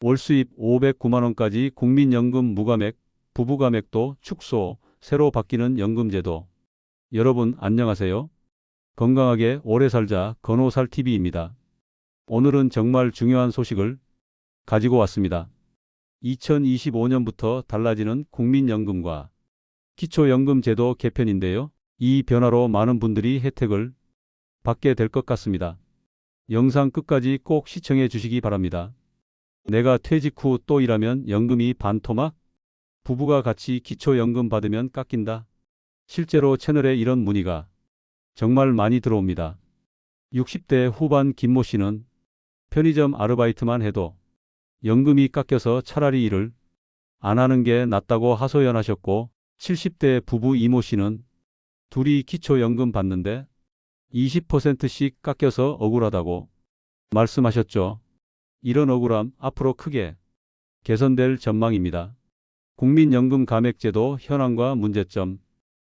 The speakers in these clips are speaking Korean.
월 수입 509만 원까지 국민연금 무감액, 부부감액도 축소, 새로 바뀌는 연금제도. 여러분 안녕하세요. 건강하게 오래 살자 건호살TV입니다. 오늘은 정말 중요한 소식을 가지고 왔습니다. 2025년부터 달라지는 국민연금과 기초연금제도 개편인데요. 이 변화로 많은 분들이 혜택을 받게 될 것 같습니다. 영상 끝까지 꼭 시청해 주시기 바랍니다. 내가 퇴직 후 또 일하면 연금이 반토막? 부부가 같이 기초연금 받으면 깎인다. 실제로 채널에 이런 문의가 정말 많이 들어옵니다. 60대 후반 김모 씨는 편의점 아르바이트만 해도 연금이 깎여서 차라리 일을 안 하는 게 낫다고 하소연하셨고, 70대 부부 이모 씨는 둘이 기초연금 받는데 20%씩 깎여서 억울하다고 말씀하셨죠. 이런 억울함 앞으로 크게 개선될 전망입니다. 국민연금 감액제도 현황과 문제점.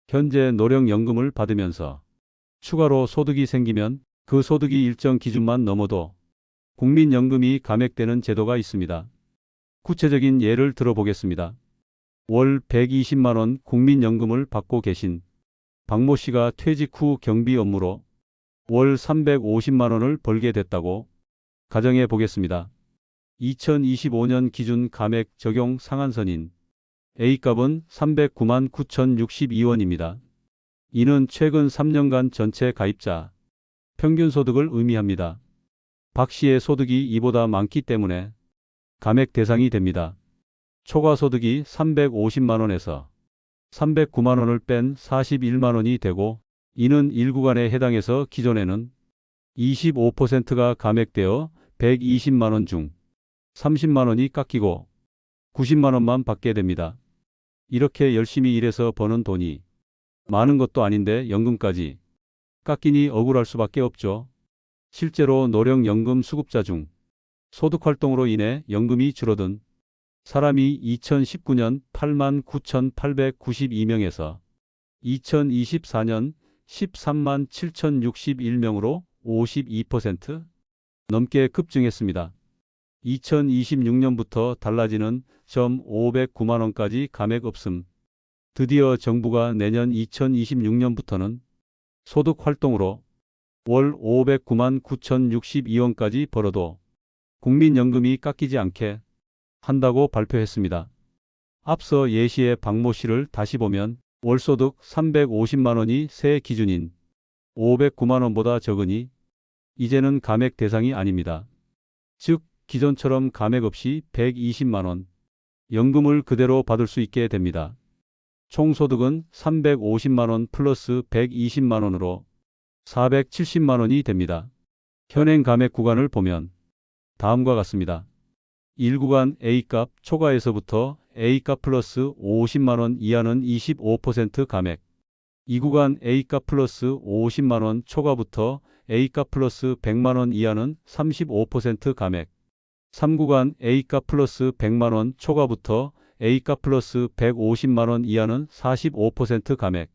현재 노령연금을 받으면서 추가로 소득이 생기면 그 소득이 일정 기준만 넘어도 국민연금이 감액되는 제도가 있습니다. 구체적인 예를 들어보겠습니다. 월 120만 원 국민연금을 받고 계신 박모 씨가 퇴직 후 경비 업무로 월 350만 원을 벌게 됐다고 가정해 보겠습니다. 2025년 기준 감액 적용 상한선인 A값은 309만 9,062원입니다. 이는 최근 3년간 전체 가입자 평균 소득을 의미합니다. 박 씨의 소득이 이보다 많기 때문에 감액 대상이 됩니다. 초과 소득이 350만 원에서 309만 원을 뺀 41만 원이 되고, 이는 1구간에 해당해서 기존에는 25%가 감액되어 120만 원 중 30만 원이 깎이고 90만 원만 받게 됩니다. 이렇게 열심히 일해서 버는 돈이 많은 것도 아닌데 연금까지 깎이니 억울할 수밖에 없죠. 실제로 노령연금 수급자 중 소득활동으로 인해 연금이 줄어든 사람이 2019년 8만 9,892명에서 2024년 13만 7,061명으로 52% 넘게 급증했습니다. 2026년부터 달라지는 점 509만 원까지 감액 없음. 드디어 정부가 내년 2026년부터는 소득 활동으로 월 509만 9,062원까지 벌어도 국민연금이 깎이지 않게 한다고 발표했습니다. 앞서 예시의 박모 씨를 다시 보면 월소득 350만 원이 세 기준인 509만 원보다 적으니 이제는 감액 대상이 아닙니다. 즉 기존처럼 감액 없이 120만 원 연금을 그대로 받을 수 있게 됩니다. 총소득은 350만 원 플러스 120만 원으로 470만 원이 됩니다. 현행 감액 구간을 보면 다음과 같습니다. 1구간 A값 초과에서부터 A값 플러스 50만 원 이하는 25% 감액. 2구간 A값 플러스 50만 원 초과부터 A값 플러스 100만 원 이하는 35% 감액. 3구간 A값 플러스 100만 원 초과부터 A값 플러스 150만 원 이하는 45% 감액.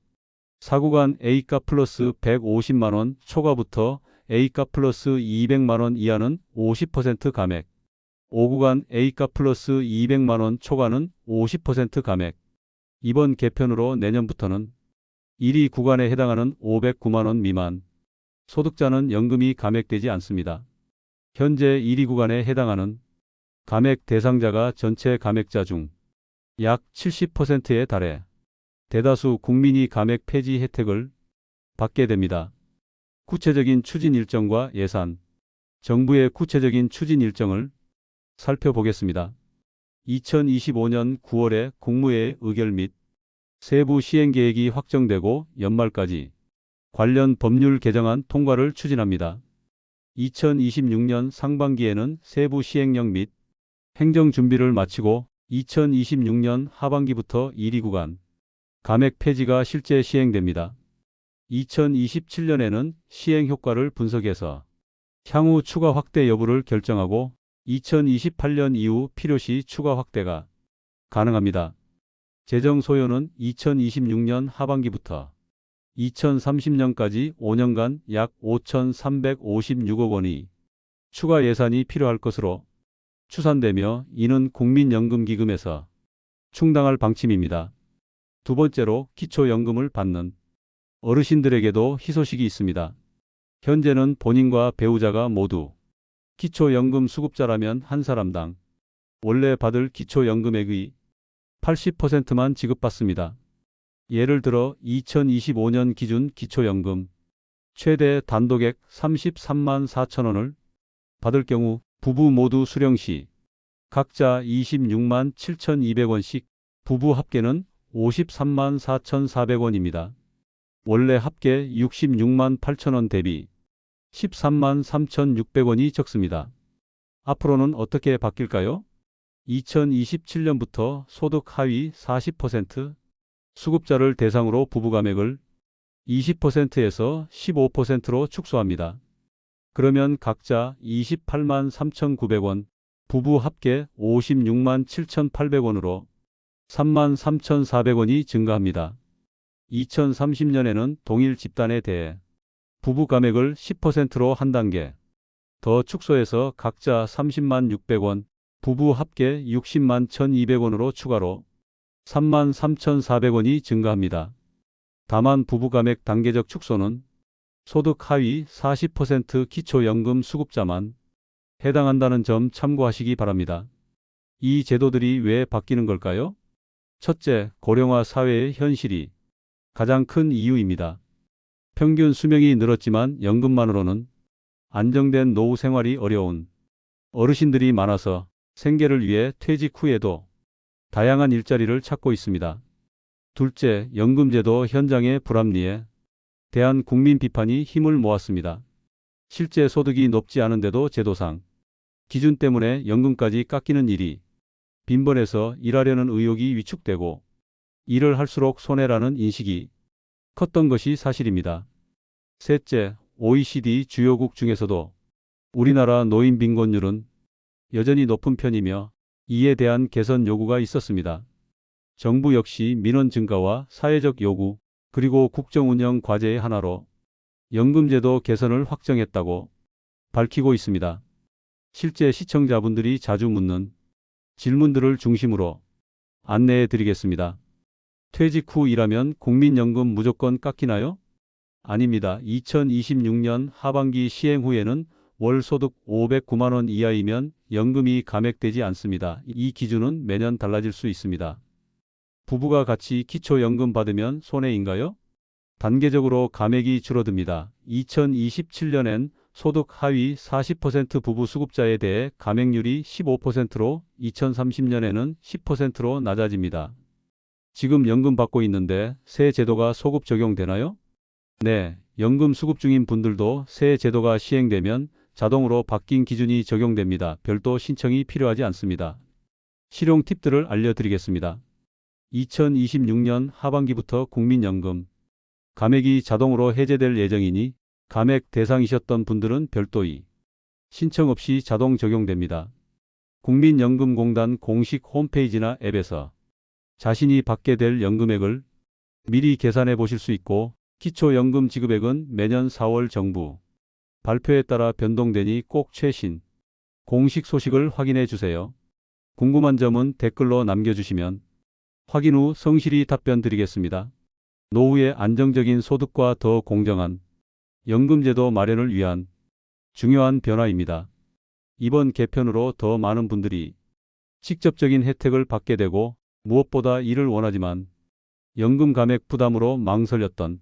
4구간 A값 플러스 150만 원 초과부터 A값 플러스 200만 원 이하는 50% 감액. 5구간 A값 플러스 200만 원 초과는 50% 감액. 이번 개편으로 내년부터는 1위 구간에 해당하는 509만 원 미만 소득자는 연금이 감액되지 않습니다. 현재 1위 구간에 해당하는 감액 대상자가 전체 감액자 중 약 70%에 달해 대다수 국민이 감액 폐지 혜택을 받게 됩니다. 구체적인 추진 일정과 예산. 정부의 구체적인 추진 일정을 살펴보겠습니다. 2025년 9월에 국무회의 의결 및 세부 시행계획이 확정되고 연말까지 관련 법률 개정안 통과를 추진합니다. 2026년 상반기에는 세부 시행령 및 행정 준비를 마치고 2026년 하반기부터 1위 구간 감액 폐지가 실제 시행됩니다. 2027년에는 시행 효과를 분석해서 향후 추가 확대 여부를 결정하고 2028년 이후 필요시 추가 확대가 가능합니다. 재정 소요는 2026년 하반기부터 2030년까지 5년간 약 5,356억 원의 추가 예산이 필요할 것으로 추산되며 이는 국민연금기금에서 충당할 방침입니다. 두 번째로 기초연금을 받는 어르신들에게도 희소식이 있습니다. 현재는 본인과 배우자가 모두 기초연금 수급자라면 한 사람당 원래 받을 기초연금액의 80%만 지급받습니다. 예를 들어 2025년 기준 기초연금 최대 단독액 33만 4천 원을 받을 경우 부부 모두 수령 시 각자 26만 7,200원씩 부부 합계는 53만 4,400원입니다. 원래 합계 66만 8천 원 대비 13만 3,600원이 적습니다. 앞으로는 어떻게 바뀔까요? 2027년부터 소득 하위 40% 수급자를 대상으로 부부 감액을 20%에서 15%로 축소합니다. 그러면 각자 28만 3,900원, 부부 합계 56만 7,800원으로 3만 3,400원이 증가합니다. 2030년에는 동일 집단에 대해 부부 감액을 10%로 한 단계 더 축소해서 각자 30만 600원, 부부 합계 60만 1,200원으로 추가로 3만 3,400원이 증가합니다. 다만 부부 감액 단계적 축소는 소득 하위 40% 기초연금 수급자만 해당한다는 점 참고하시기 바랍니다. 이 제도들이 왜 바뀌는 걸까요? 첫째, 고령화 사회의 현실이 가장 큰 이유입니다. 평균 수명이 늘었지만 연금만으로는 안정된 노후 생활이 어려운 어르신들이 많아서 생계를 위해 퇴직 후에도 다양한 일자리를 찾고 있습니다. 둘째, 연금제도 현장의 불합리에 대한 국민 비판이 힘을 모았습니다. 실제 소득이 높지 않은데도 제도상 기준 때문에 연금까지 깎이는 일이 빈번해서 일하려는 의욕이 위축되고 일을 할수록 손해라는 인식이 컸던 것이 사실입니다. 셋째, OECD 주요국 중에서도 우리나라 노인 빈곤율은 여전히 높은 편이며 이에 대한 개선 요구가 있었습니다. 정부 역시 민원 증가와 사회적 요구 그리고 국정운영 과제의 하나로 연금제도 개선을 확정했다고 밝히고 있습니다. 실제 시청자분들이 자주 묻는 질문들을 중심으로 안내해 드리겠습니다. 퇴직 후 일하면 국민연금 무조건 깎이나요? 아닙니다. 2026년 하반기 시행 후에는 월 소득 509만 원 이하이면 연금이 감액되지 않습니다. 이 기준은 매년 달라질 수 있습니다. 부부가 같이 기초연금 받으면 손해인가요? 단계적으로 감액이 줄어듭니다. 2027년엔 소득 하위 40% 부부 수급자에 대해 감액률이 15%로 2030년에는 10%로 낮아집니다. 지금 연금 받고 있는데 새 제도가 소급 적용되나요? 네, 연금 수급 중인 분들도 새 제도가 시행되면 자동으로 바뀐 기준이 적용됩니다. 별도 신청이 필요하지 않습니다. 실용 팁들을 알려드리겠습니다. 2026년 하반기부터 국민연금 감액이 자동으로 해제될 예정이니 감액 대상이셨던 분들은 별도의 신청 없이 자동 적용됩니다. 국민연금공단 공식 홈페이지나 앱에서 자신이 받게 될 연금액을 미리 계산해 보실 수 있고 기초연금 지급액은 매년 4월 정부 발표에 따라 변동되니 꼭 최신 공식 소식을 확인해 주세요. 궁금한 점은 댓글로 남겨주시면 확인 후 성실히 답변 드리겠습니다. 노후의 안정적인 소득과 더 공정한 연금제도 마련을 위한 중요한 변화입니다. 이번 개편으로 더 많은 분들이 직접적인 혜택을 받게 되고 무엇보다 이를 원하지만 연금 감액 부담으로 망설였던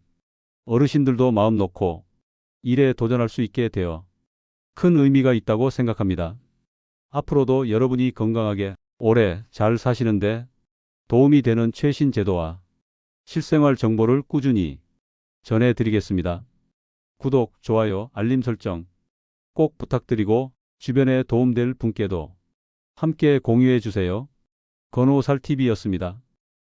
어르신들도 마음 놓고 일에 도전할 수 있게 되어 큰 의미가 있다고 생각합니다. 앞으로도 여러분이 건강하게 오래 잘 사시는데 도움이 되는 최신 제도와 실생활 정보를 꾸준히 전해드리겠습니다. 구독, 좋아요, 알림 설정 꼭 부탁드리고 주변에 도움될 분께도 함께 공유해 주세요. 건호살TV였습니다.